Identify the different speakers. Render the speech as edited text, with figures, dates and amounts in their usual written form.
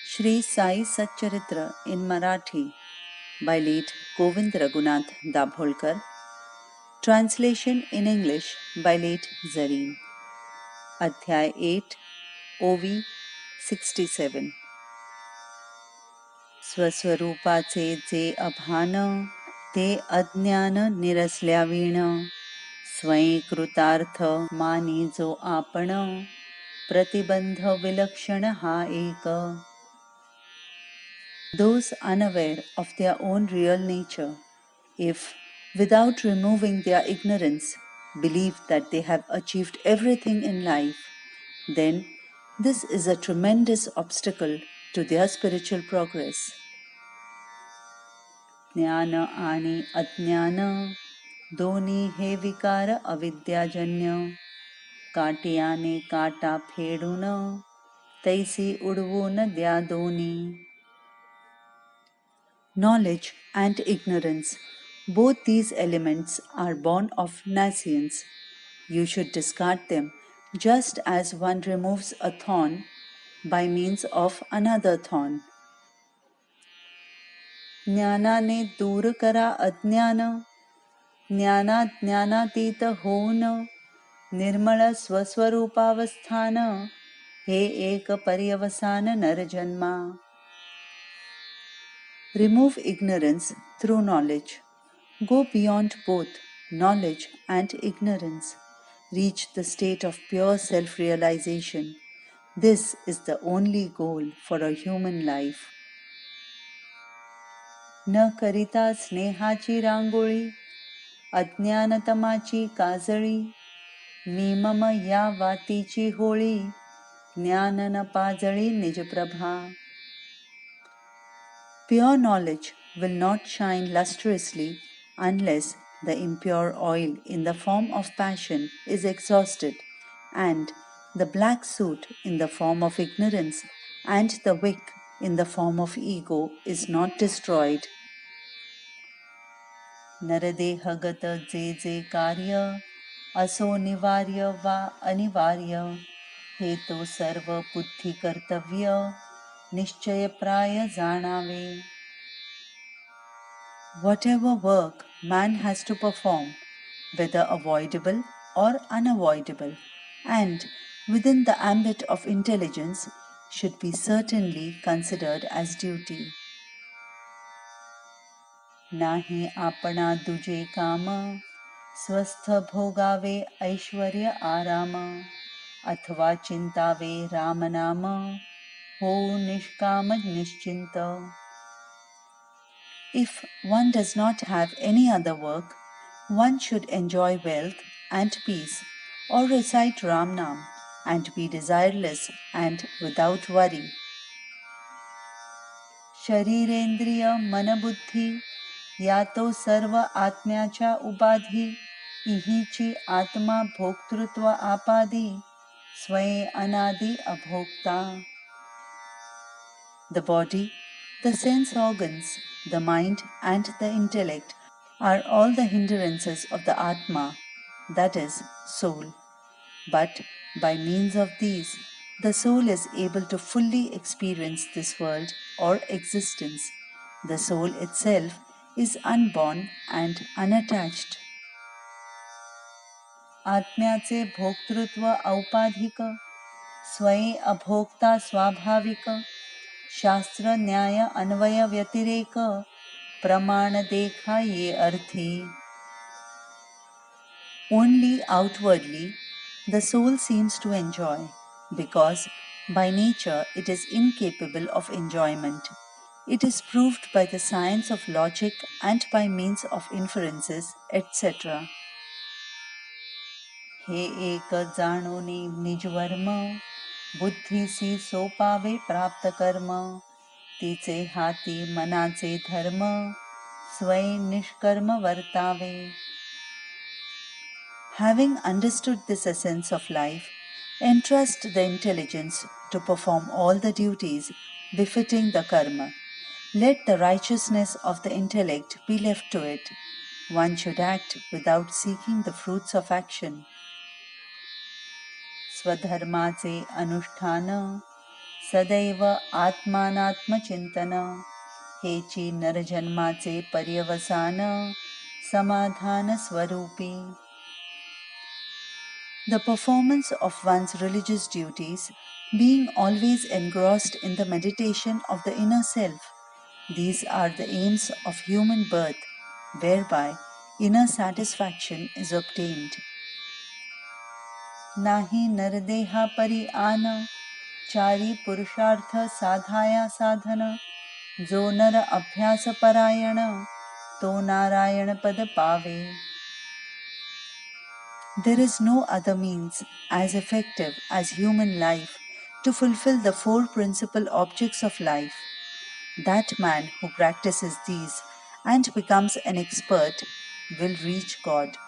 Speaker 1: Shri Sai Satcharitra in Marathi by late Govind Raghunath Dabholkar. Translation in English by late Zareen. Adhyay 8, OV 67. स्वस्वरूपाचे जे अभान ते अज्ञान निरसल्या वीण स्वयंकृतार्थ मानी जो आपण प्रतिबंध विलक्षण हा एक. Those unaware of their own real nature, if, without removing their ignorance, believe that they have achieved everything in life, then this is a tremendous obstacle to their spiritual progress. ज्ञान आणि अज्ञान दोन्ही हे विकार अविद्याजन्य, काटियाने काटा फेडून तैसी उडवून द्या दोन्ही. Knowledge and ignorance, both these elements are born of nescience. You should discard them just as one removes a thorn by means of another thorn. ज्ञानाने दूर करा अज्ञान, ज्ञानाज्ञानातीत होऊन निर्मळ स्वस्वरूपावस्थान, हे एक पर्यवसान नरजन्मा. Remove ignorance through knowledge. Go beyond both knowledge and ignorance. Reach the state of pure self-realization. This is the only goal for a human life. न करिता स्नेहाची रांगोळी, अज्ञानतमाची काजळी, मी मम या वातीची होळी, ज्ञान न पाजळी निजप्रभा. Pure knowledge will not shine lustrously unless the impure oil in the form of passion is exhausted, and the black soot in the form of ignorance and the wick in the form of ego is not destroyed. नरदेहगत जे जे कार्य असो निवार्य वा अनिवार्य, हे तो सर्व बुद्धी कर्तव्य निश्चय प्राय जाणावे. Whatever work man has to perform, whether avoidable or unavoidable, and within the ambit of intelligence, should be certainly considered as duty. नाही आपणा दुजे काम, स्वस्थ भोगावे ऐश्वर्य आराम, अथवा चिंतावे राम नाम, होऊ निष्काम निश्चिंत. If one does not have any other work, one should enjoy wealth and peace, or recite Ram Nam and be desireless and without worry. शरीरेंद्रिय मनबुद्धी यातो सर्व आत्म्याच्या उपाधी, इहीची आत्मा भोक्तृत्व आपादी, स्वयं अनादि अभोक्ता. The body, the sense organs, the mind and the intellect are all the hindrances of the Atma, that is, soul. But by means of these, the soul is able to fully experience this world or existence. The soul itself is unborn and unattached. आत्म्याचे भोक्तृत्व औपाधिक, स्वयं अभोक्ता स्वाभाविक, शास्त्र न्याय अन्वय व्यतिरेक, प्रमाण देखा ये अर्थी. Only outwardly the soul seems to enjoy, because by nature it is incapable of enjoyment. It is proved by the science of logic and by means of inferences, etc. हे एक जाणोनी निजवर्म, बुद्धीसी सोपावे प्राप्त कर्म, तिचे हाती मनाचे धर्म, स्वयं निष्कर्म वर्तावे. Having understood this essence of life, entrust the intelligence to perform all the duties befitting the karma. Let the righteousness of the intellect be left to it. One should act without seeking the fruits of action. स्वधर्माचे अनुष्ठान, सदैव आत्मानात्मचिंतन, हेची नरजन्माचे पर्यवसान, समाधान स्वरूपी. The performance of one's religious duties, being always engrossed in the meditation of the inner self, these are the aims of human birth, whereby inner satisfaction is obtained. Nahi nardeha pari ana, chari purushartha sadhaya sadhana, jo nara abhyasa parayana, to narayana pada pave. There is no other means as effective as human life to fulfill the four principal objects of life. That man who practices these and becomes an expert will reach God.